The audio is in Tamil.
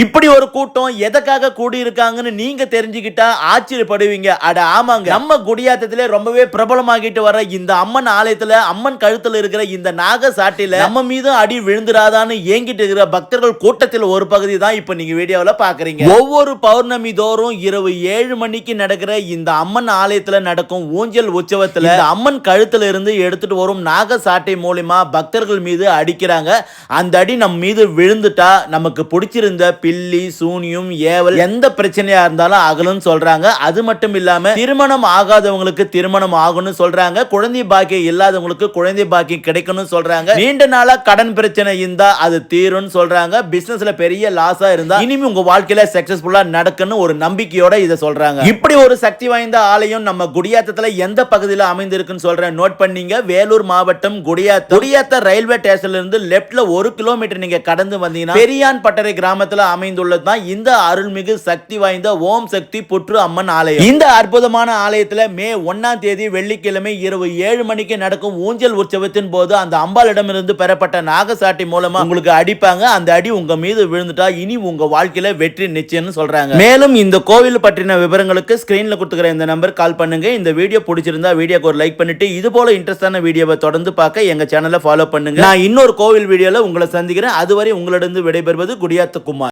இப்படி ஒரு கூட்டம் எதற்காக கூடி இருக்காங்கன்னு நீங்க தெரிஞ்சுக்கிட்டா ஆச்சரியப்படுவீங்க. அட ஆமாங்க, நம்ம குடியாத்தத்திலே ரொம்பவே பிரபலமாகிட்டு வர இந்த அம்மன் ஆலயத்துல அம்மன் கழுத்துல இருக்கிற இந்த நாக சாட்டில நம்ம மீது அடி விழுந்துராதான்னு ஏங்கிட்டு இருக்கிற பக்தர்கள் கூட்டத்தில் ஒரு பகுதி தான் இப்ப நீங்க வீடியோல பாக்குறீங்க. ஒவ்வொரு பௌர்ணமி தோறும் இரவு 7 மணிக்கு நடக்கிற இந்த அம்மன் ஆலயத்துல நடக்கும் ஊஞ்சல் உற்சவத்துல இந்த அம்மன் கழுத்துல இருந்து எடுத்துட்டு வரும் நாக சாட்டை மூலமா பக்தர்கள் மீது அடிக்கிறாங்க. அந்த அடி நம்ம மீது விழுந்துட்டா நமக்கு பிடிச்சிருந்த பில்லி சூனியம் ஏவல் எந்த பிரச்சனையா இருந்தாலும் அகலும் சொல்றாங்க. அது மட்டும் இல்லாம திருமணம் ஆகாதவங்களுக்கு திருமணம் ஆகும்னு சொல்றாங்க. குழந்தை பாக்கியம் இல்லாதவங்களுக்கு குழந்தை பாக்கியம் கிடைக்கும்னு சொல்றாங்க. நீண்ட நாளா கடன் பிரச்சனை இருந்தா அது தீரும்னு சொல்றாங்க. பிசினஸ்ல பெரிய லாஸா இருந்தா இனிமே உங்க வாழ்க்கையில சக்சஸ்ஃபுல்லா நடக்கும்னு ஒரு நம்பிக்கையோட இத சொல்றாங்க. இப்படி ஒரு சக்தி வாய்ந்த ஆலயம் நம்ம குடியாத்தத்துல எந்த பகுதியில் அமைந்திருக்குன்னு சொல்றேன், நோட் பண்ணீங்க. வேலூர் மாவட்டம் குடியாத்த ரயில்வே ஸ்டேஷன்ல இருந்து லெப்ட்ல 1 கிலோமீட்டர் நீங்க கடந்து வந்தீங்கன்னா பெரியான் பட்டறை கிராமத்துல அமைந்துள்ளதுதான் இந்த அருள்மிகு சக்தி வாய்ந்த ஓம் சக்தி புற்று அம்மன் ஆலயம். இந்த அற்புதமான ஆலயத்துல மே 1ஆம் தேதி வெள்ளிக்கிழமை இரவு 7 மணிக்கு நடக்கும் ஊஞ்சல் உற்சவத்தின் போது அந்த அம்பாளிடமிருந்து பெறப்பட்ட நாகசாட்டி மூலமா உங்களுக்கு அடிப்பாங்க. அந்த அடி உங்க மீது விழுந்துட்டா இனி உங்க வாழ்க்கையில வெற்றி நிச்சயம்னு சொல்றாங்க. மேலும் இந்த கோவில் பற்றின விவரங்களுக்கு ஸ்கிரீன்ல கொடுத்துக்கிற இந்த நம்பர் கால் பண்ணுங்க. இந்த வீடியோ பிடிச்சிருந்தா வீடியோக்கு ஒரு லைக் பண்ணிட்டு இது போல இன்ட்ரெஸ்டான வீடியோவை தொடர்ந்து பார்க்க எங்க சேனலை ஃபாலோ பண்ணுங்க. நான் இன்னொரு கோவில் வீடியோல உங்களை சந்திக்கிறேன். அதுவரை உங்களிடம் விடைபெறுவது குடியாத்த குமார்.